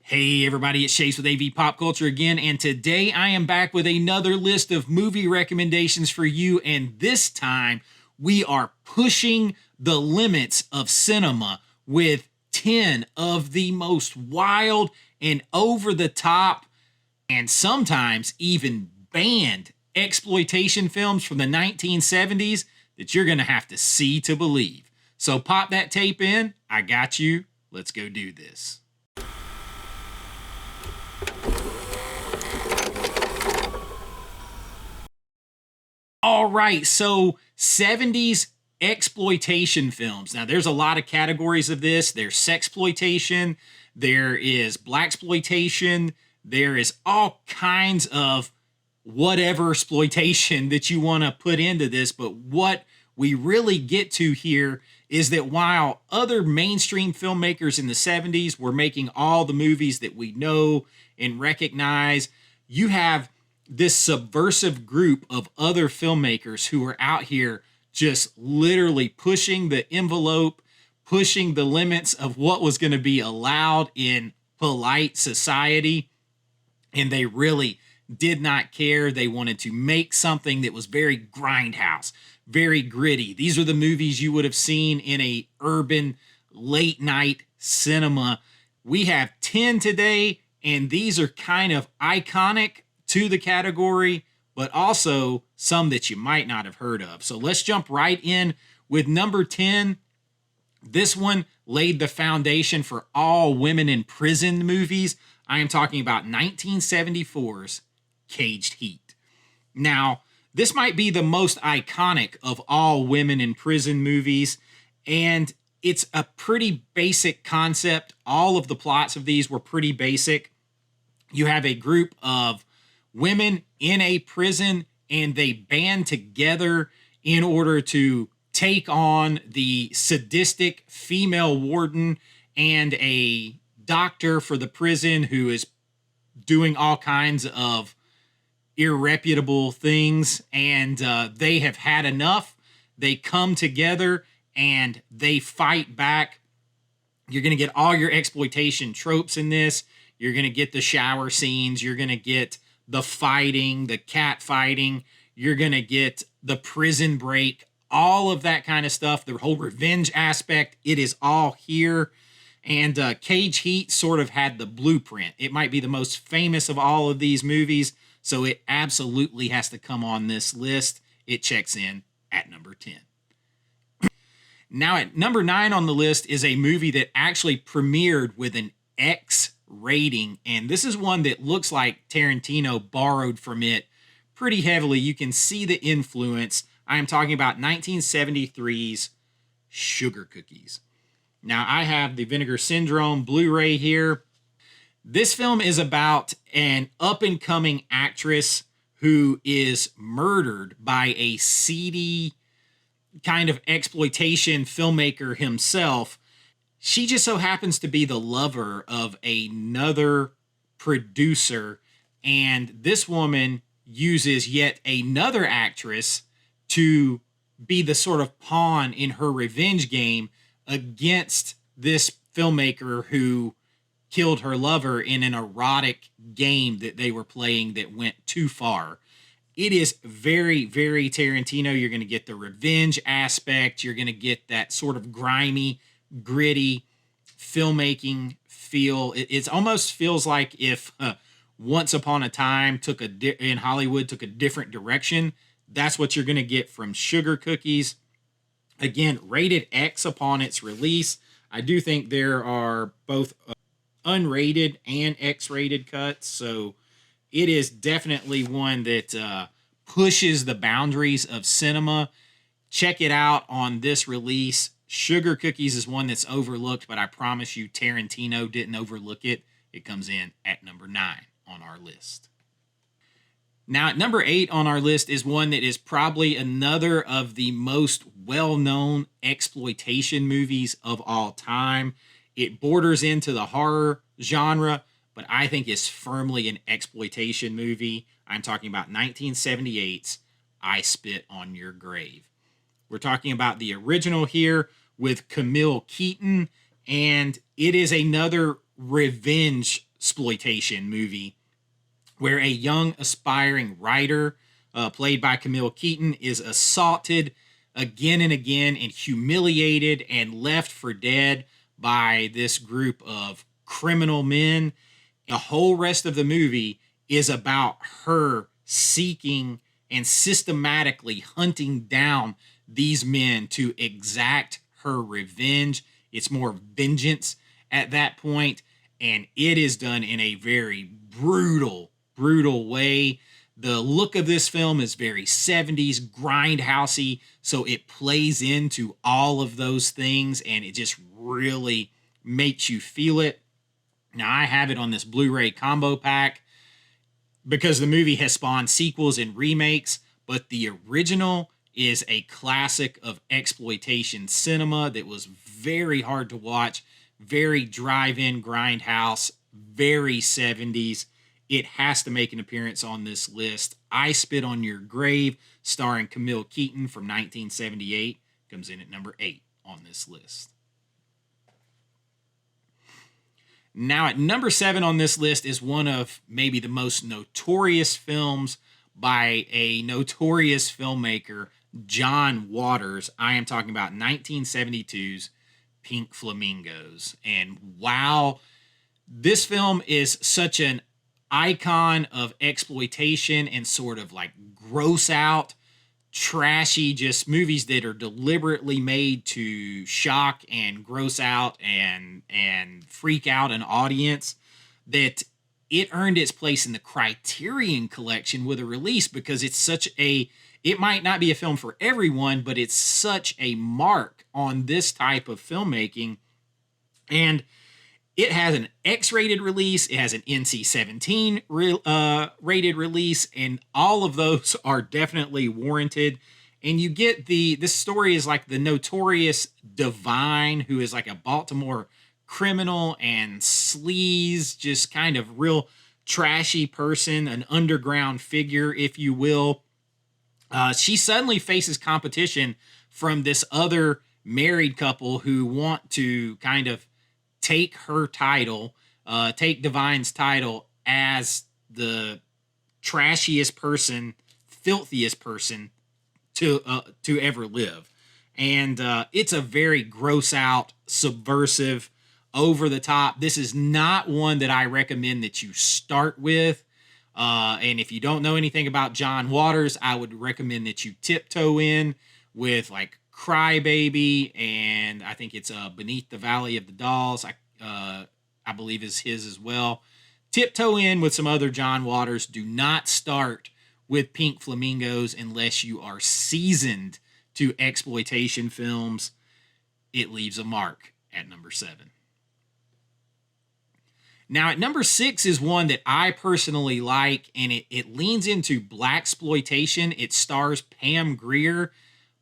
Hey everybody, it's Chase with AV Pop Culture again, and today I am back with another list of movie recommendations for you, and this time we are pushing the limits of cinema with 10 of the most wild and over-the-top and sometimes even banned exploitation films from the 1970s that you're going to have to see to believe. So pop that tape in, I got you, let's go do this. All right, so 70s exploitation films. Now, there's a lot of categories of this. There's sexploitation, there is blaxploitation, there is all kinds of whatever exploitation that you want to put into this. But what we really get to here is that while other mainstream filmmakers in the 70s were making all the movies that we know and recognize, you have this subversive group of other filmmakers who are out here just literally pushing the envelope, pushing the limits of what was going to be allowed in polite society. And they really did not care. They wanted to make something that was very grindhouse, very gritty. These are the movies you would have seen in a urban late night cinema. We have 10 today, and these are kind of iconic to the category, but also some that you might not have heard of. So let's jump right in with number 10. This one laid the foundation for all women in prison movies. I am talking about 1974's Caged Heat. Now, this might be the most iconic of all women in prison movies, and it's a pretty basic concept. All of the plots of these were pretty basic. You have a group of women in a prison, and they band together in order to take on the sadistic female warden and a doctor for the prison who is doing all kinds of irreputable things, and they have had enough. They come together and they fight back. You're going to get all your exploitation tropes in this. You're going to get the shower scenes. You're going to get the fighting, the cat fighting. You're going to get the prison break, all of that kind of stuff, the whole revenge aspect. It is all here. And Cage Heat sort of had the blueprint. It might be the most famous of all of these movies, so it absolutely has to come on this list. It checks in at number 10. Now at number 9 on the list is a movie that actually premiered with an X rating, and this is one that looks like Tarantino borrowed from it pretty heavily. You can see the influence. I am talking about 1973's Sugar Cookies. Now, I have the Vinegar Syndrome Blu-ray here. This film is about an up-and-coming actress who is murdered by a seedy kind of exploitation filmmaker himself. She just so happens to be the lover of another producer, and this woman uses yet another actress to be the sort of pawn in her revenge game against this filmmaker who killed her lover in an erotic game that they were playing that went too far. It is very, very Tarantino. You're going to get the revenge aspect. You're going to get that sort of grimy, gritty filmmaking feel. It almost feels like if Once Upon a Time in Hollywood took a different direction. That's what you're going to get from Sugar Cookies. Again, rated X upon its release. I do think there are both unrated and X-rated cuts, so it is definitely one that pushes the boundaries of cinema. Check it out on this release. Sugar Cookies is one that's overlooked, but I promise you Tarantino didn't overlook it. It comes in at number 9 on our list. Now, at number 8 on our list is one that is probably another of the most well-known exploitation movies of all time. It borders into the horror genre, but I think is firmly an exploitation movie. I'm talking about 1978's I Spit on Your Grave. We're talking about the original here with Camille Keaton, and it is another revenge exploitation movie where a young aspiring writer, played by Camille Keaton, is assaulted again and again and humiliated and left for dead by this group of criminal men. The whole rest of the movie is about her seeking and systematically hunting down these men to exact her revenge. It's more vengeance at that point, and it is done in a very brutal way. The look of this film is very 70s grindhousey, so it plays into all of those things, and it just really makes you feel it. Now, I have it on this Blu-ray combo pack because the movie has spawned sequels and remakes, but the original is a classic of exploitation cinema that was very hard to watch, very drive-in grindhouse, very 70s. It has to make an appearance on this list. I Spit on Your Grave, starring Camille Keaton from 1978, comes in at number 8 on this list. Now, at number 7 on this list is one of maybe the most notorious films by a notorious filmmaker, John Waters. I am talking about 1972's Pink Flamingos. And wow, this film is such an icon of exploitation and sort of like gross out, trashy, just movies that are deliberately made to shock and gross out and freak out an audience, that it earned its place in the Criterion Collection with a release because it's such a, it might not be a film for everyone, but it's such a mark on this type of filmmaking. And it has an X-rated release. It has an NC-17 rated release, and all of those are definitely warranted. And you get this story is like the notorious Divine, who is like a Baltimore criminal and sleaze, just kind of real trashy person, an underground figure, if you will. She suddenly faces competition from this other married couple who want to kind of take her title, take Divine's title as the trashiest person, filthiest person to ever live. And it's a very gross out, subversive, over the top. This is not one that I recommend that you start with. And if you don't know anything about John Waters, I would recommend that you tiptoe in with like Crybaby, and I think it's Beneath the Valley of the Dolls. I believe is his as well. Tiptoe in with some other John Waters. Do not start with Pink Flamingos unless you are seasoned to exploitation films. It leaves a mark at number 7. Now, at number 6 is one that I personally like, and it leans into blaxploitation. It stars Pam Grier,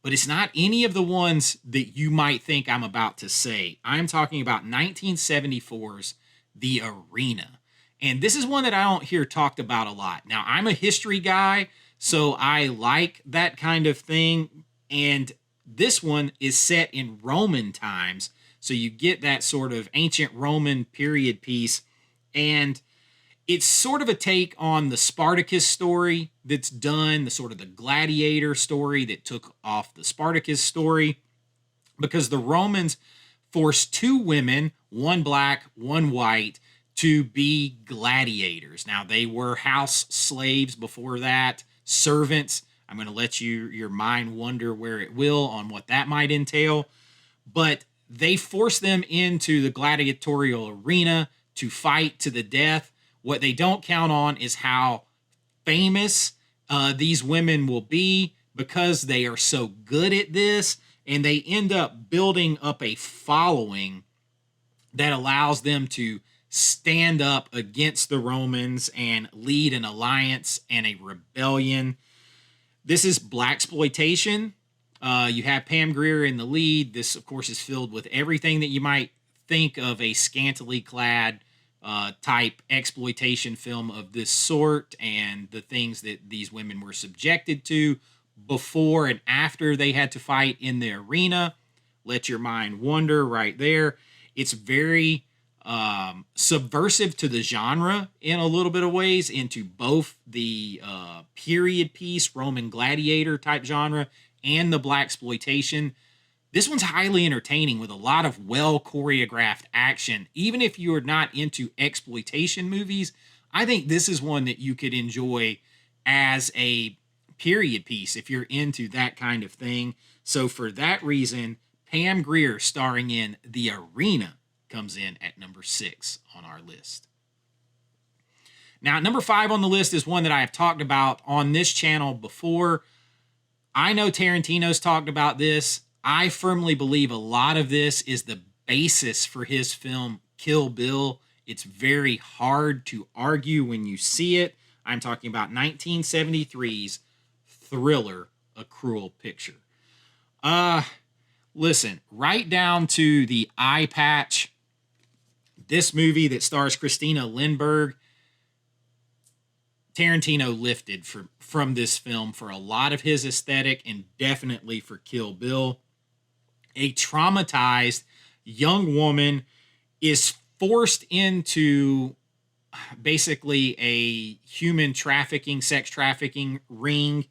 but it's not any of the ones that you might think I'm about to say. I'm talking about 1974's The Arena. And this is one that I don't hear talked about a lot. Now, I'm a history guy, so I like that kind of thing. And this one is set in Roman times, so you get that sort of ancient Roman period piece. And it's sort of a take on the Spartacus story that's done, the sort of the gladiator story that took off the Spartacus story, because the Romans forced 2 women, one black, one white, to be gladiators. Now, they were house slaves before that, servants. I'm going to let your mind wander where it will on what that might entail. But they forced them into the gladiatorial arena to fight to the death. What they don't count on is how famous these women will be because they are so good at this, and they end up building up a following that allows them to stand up against the Romans and lead an alliance and a rebellion. This is blaxploitation. You have Pam Grier in the lead. This, of course, is filled with everything that you might think of a scantily clad type exploitation film of this sort, and the things that these women were subjected to before and after they had to fight in the arena. Let your mind wander right there. It's very subversive to the genre in a little bit of ways, into both the period piece, Roman gladiator type genre, and the blaxploitation. This one's highly entertaining with a lot of well choreographed action. Even if you're not into exploitation movies, I think this is one that you could enjoy as a period piece if you're into that kind of thing. So for that reason, Pam Grier starring in The Arena comes in at number 6 on our list. Now, number 5 on the list is one that I have talked about on this channel before. I know Tarantino's talked about this. I firmly believe a lot of this is the basis for his film Kill Bill. It's very hard to argue when you see it. I'm talking about 1973's Thriller, A Cruel Picture. Listen, right down to the eye patch, this movie that stars Christina Lindbergh, Tarantino lifted from this film for a lot of his aesthetic and definitely for Kill Bill. A traumatized young woman is forced into basically a human trafficking, sex trafficking ring,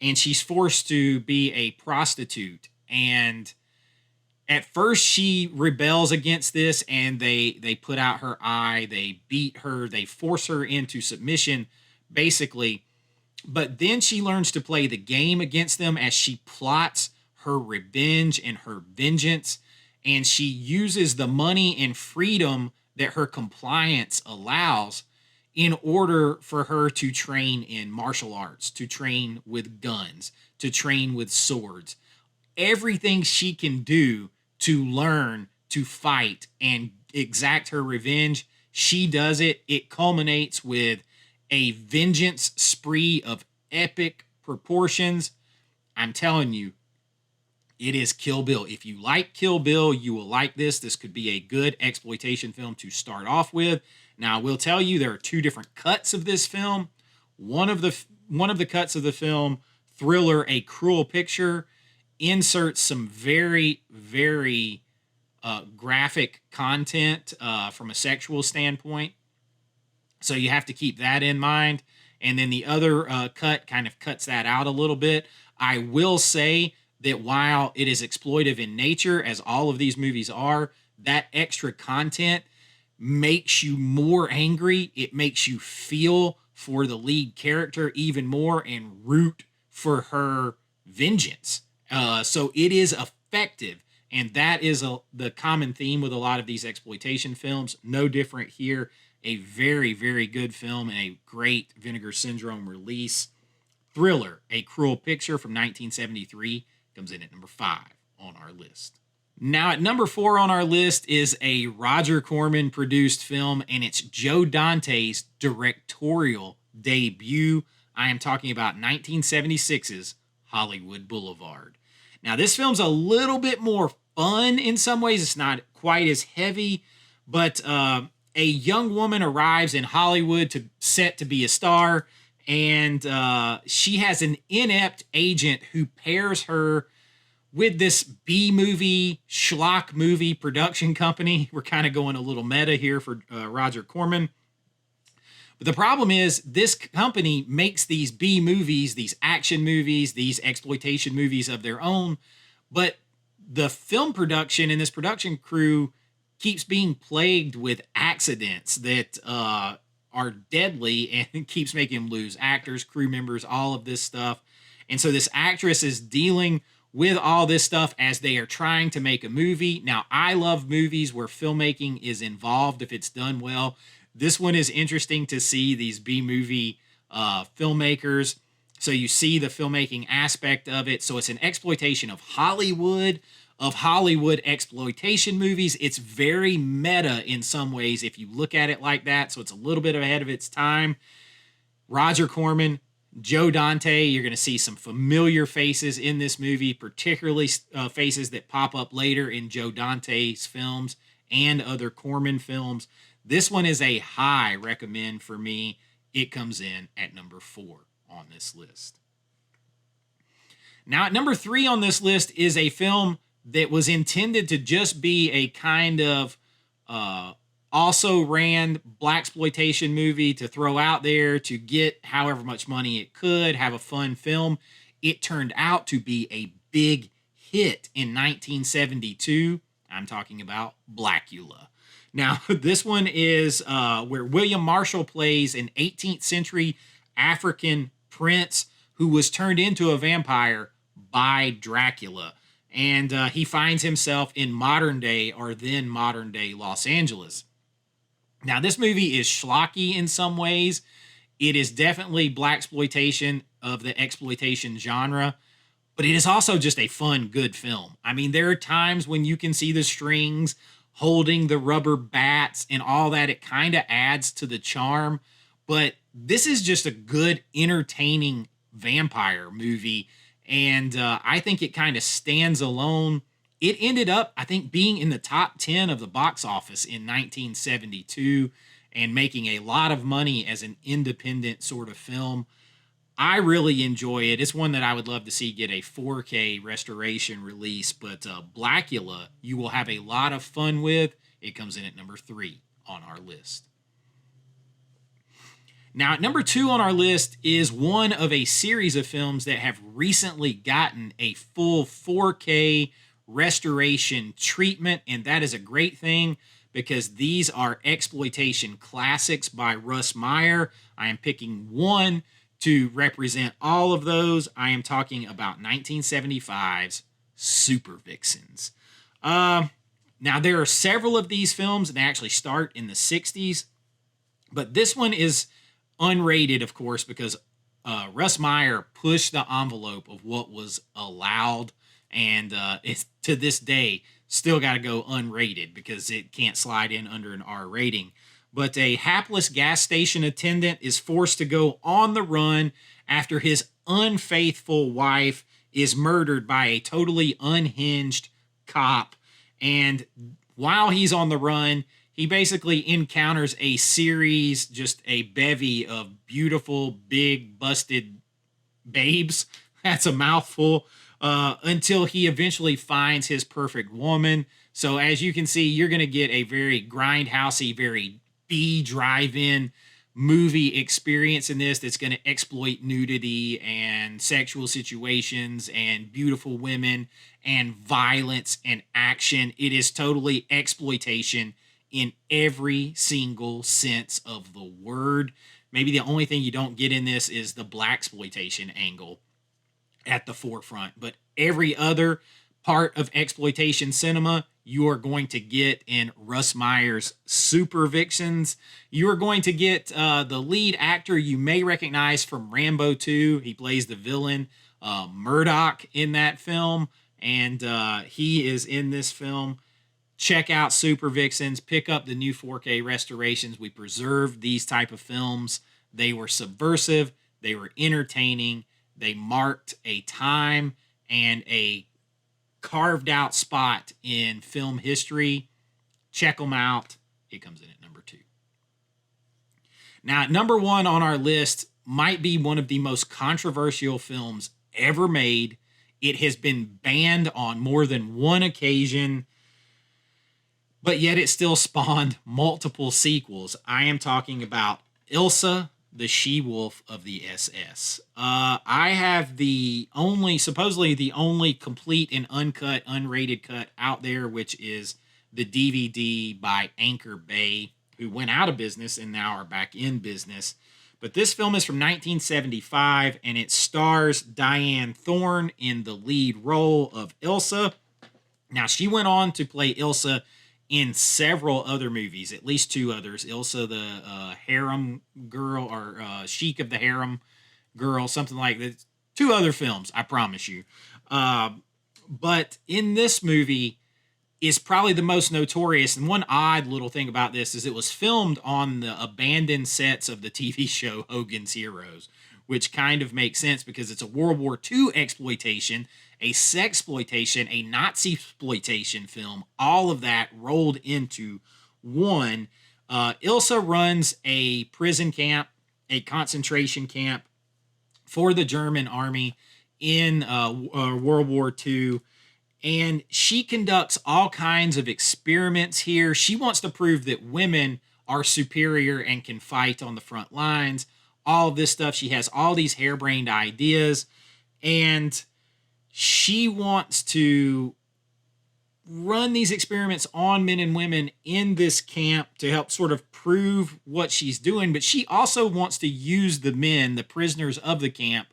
and she's forced to be a prostitute. And at first she rebels against this, and they put out her eye, they beat her, they force her into submission, basically. But then she learns to play the game against them as she plots her revenge and her vengeance, and she uses the money and freedom that her compliance allows in order for her to train in martial arts, to train with guns, to train with swords. Everything she can do to learn to fight and exact her revenge, she does it. It culminates with a vengeance spree of epic proportions. I'm telling you, it is Kill Bill. If you like Kill Bill, you will like this. This could be a good exploitation film to start off with. Now, I will tell you there are 2 different cuts of this film. One of the cuts of the film, Thriller, A Cruel Picture, inserts some very, very graphic content from a sexual standpoint. So you have to keep that in mind. And then the other cut kind of cuts that out a little bit. I will say that while it is exploitive in nature, as all of these movies are, that extra content makes you more angry. It makes you feel for the lead character even more and root for her vengeance. So it is effective, and that is the common theme with a lot of these exploitation films. No different here. A very, very good film and a great Vinegar Syndrome release. Thriller, A Cruel Picture from 1973, comes in at number 5 on our list. Now at number 4 on our list is a Roger Corman produced film, and it's Joe Dante's directorial debut. I am talking about 1976's Hollywood Boulevard. Now this film's a little bit more fun in some ways. It's not quite as heavy, but a young woman arrives in Hollywood set to be a star, and she has an inept agent who pairs her with this B-movie, schlock movie production company. We're kind of going a little meta here for Roger Corman. But the problem is this company makes these B-movies, these action movies, these exploitation movies of their own, but the film production and this production crew keeps being plagued with accidents that are deadly and keeps making them lose actors, crew members, all of this stuff. And so this actress is dealing with all this stuff as they are trying to make a movie. Now, I love movies where filmmaking is involved if it's done well. This one is interesting to see these B-movie filmmakers. So you see the filmmaking aspect of it. So it's an exploitation of Hollywood exploitation movies. It's very meta in some ways if you look at it like that. So it's a little bit ahead of its time. Roger Corman, Joe Dante, you're going to see some familiar faces in this movie, particularly faces that pop up later in Joe Dante's films and other Corman films. This one is a high recommend for me. It comes in at number 4 on this list. Now, at number 3 on this list is a film that was intended to just be a kind of Also ran blaxploitation movie to throw out there to get however much money it could, have a fun film. It turned out to be a big hit in 1972. I'm talking about Blackula. Now, this one is where William Marshall plays an 18th century African prince who was turned into a vampire by Dracula. And he finds himself in modern day, or then modern day, Los Angeles. Now, this movie is schlocky in some ways. It is definitely blaxploitation of the exploitation genre, but it is also just a fun, good film. I mean, there are times when you can see the strings holding the rubber bats and all that. It kind of adds to the charm, but this is just a good, entertaining vampire movie, and I think it kind of stands alone. It ended up, I think, being in the top 10 of the box office in 1972 and making a lot of money as an independent sort of film. I really enjoy it. It's one that I would love to see get a 4K restoration release, but Blackula, you will have a lot of fun with. It comes in at number 3 on our list. Now, at number 2 on our list is one of a series of films that have recently gotten a full 4K restoration treatment, and that is a great thing because these are exploitation classics by Russ Meyer. I am picking one to represent all of those. I am talking about 1975's Super Vixens. Now, there are several of these films that actually start in the 60s, but this one is unrated, of course, because Russ Meyer pushed the envelope of what was allowed, and it's to this day still got to go unrated because it can't slide in under an R rating. But a hapless gas station attendant is forced to go on the run after his unfaithful wife is murdered by a totally unhinged cop. And while he's on the run, he basically encounters a series, just a bevy of beautiful, big, busted babes. That's a mouthful. Until he eventually finds his perfect woman. So as you can see, you're going to get a very grindhousey, very B drive-in movie experience in this that's going to exploit nudity and sexual situations and beautiful women and violence and action. It is totally exploitation in every single sense of the word. Maybe the only thing you don't get in this is the blaxploitation angle at the forefront, but every other part of exploitation cinema you are going to get in Russ Meyer's Super Vixens. You are going to get the lead actor you may recognize from Rambo 2. He plays the villain Murdoch in that film, and he is in this film. Check out Super Vixens. Pick up the new 4K restorations. We preserved these type of films. They were subversive. They were entertaining. They marked a time and a carved out spot in film history. Check them out. It comes in at number 2. Now, at number 1 on our list might be one of the most controversial films ever made. It has been banned on more than one occasion, but yet it still spawned multiple sequels. I am talking about Ilsa, the She-Wolf of the SS. I have supposedly the only complete and uncut, unrated cut out there, which is the DVD by Anchor Bay, who went out of business and now are back in business. But this film is from 1975, and it stars Diane Thorne in the lead role of Ilsa. Now, she went on to play Ilsa in several other movies, at least 2 others. Ilsa the Harem Girl, or Sheik of the Harem Girl, something like that. 2 other films, I promise you. But in this movie is probably the most notorious. And one odd little thing about this is it was filmed on the abandoned sets of the TV show Hogan's Heroes, which kind of makes sense because it's a World War II exploitation, a sexploitation, a Nazi exploitation film, all of that rolled into one. Ilsa runs a prison camp, a concentration camp for the German army in World War II. And she conducts all kinds of experiments here. She wants to prove that women are superior and can fight on the front lines. All of this stuff. She has all these harebrained ideas. And she wants to run these experiments on men and women in this camp to help sort of prove what she's doing. But she also wants to use the men, the prisoners of the camp,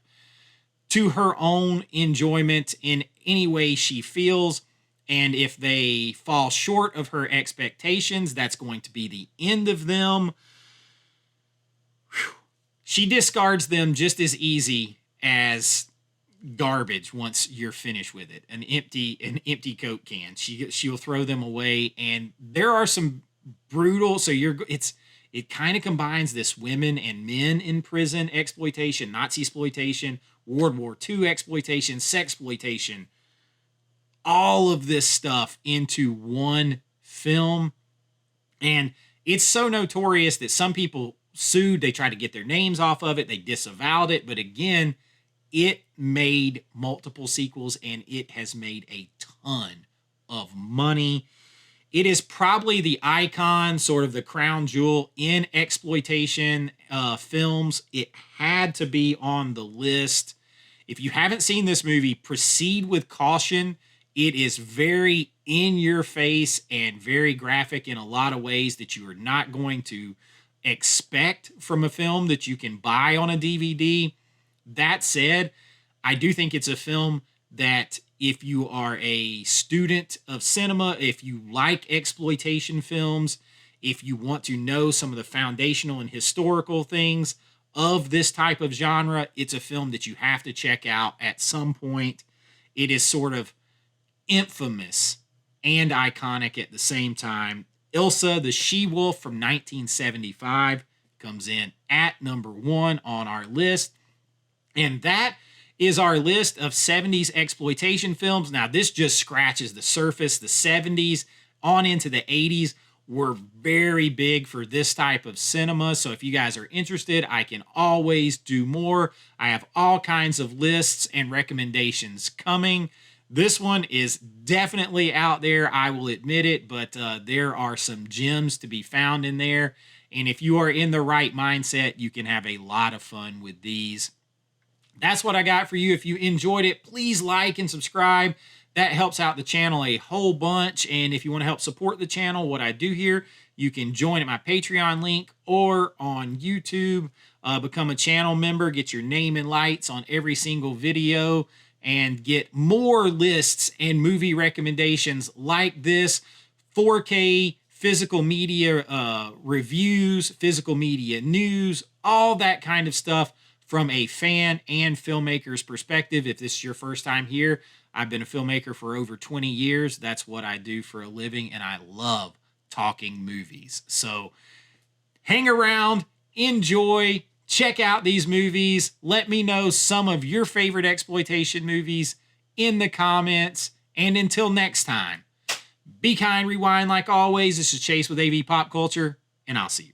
to her own enjoyment in any way she feels. And if they fall short of her expectations, that's going to be the end of them. Whew. She discards them just as easy as garbage once you're finished with it. An empty Coke can. She'll throw them away. And there are some brutal, it kind of combines this women and men in prison exploitation, Nazi exploitation, World War II exploitation, sexploitation, all of this stuff into one film. And it's so notorious that some people sued. They tried to get their names off of it. They disavowed it. But again, it made multiple sequels and it has made a ton of money. It is probably the icon, sort of the crown jewel in exploitation films. It had to be on the list. If you haven't seen this movie, proceed with caution. It is very in your face and very graphic in a lot of ways that you are not going to expect from a film that you can buy on a DVD. That said, I do think it's a film that if you are a student of cinema, if you like exploitation films, if you want to know some of the foundational and historical things of this type of genre, it's a film that you have to check out at some point. It is sort of infamous and iconic at the same time. Ilsa the She-Wolf from 1975 comes in at number 1 on our list. And that is our list of 70s exploitation films. Now, this just scratches the surface. The 70s on into the 80s were very big for this type of cinema. So if you guys are interested, I can always do more. I have all kinds of lists and recommendations coming. This one is definitely out there, I will admit it, but there are some gems to be found in there. And if you are in the right mindset, you can have a lot of fun with these. That's what I got for you. If you enjoyed it, please like and subscribe. That helps out the channel a whole bunch. And if you want to help support the channel, what I do here, you can join at my Patreon link or on YouTube. Become a channel member, get your name and lights on every single video, and get more lists and movie recommendations like this. 4K physical media reviews, physical media news, all that kind of stuff from a fan and filmmaker's perspective. If this is your first time here, I've been a filmmaker for over 20 years. That's what I do for a living, and I love talking movies. So hang around, enjoy, check out these movies. Let me know some of your favorite exploitation movies in the comments. And until next time, be kind, rewind like always. This is Chase with AV Pop Culture, and I'll see you.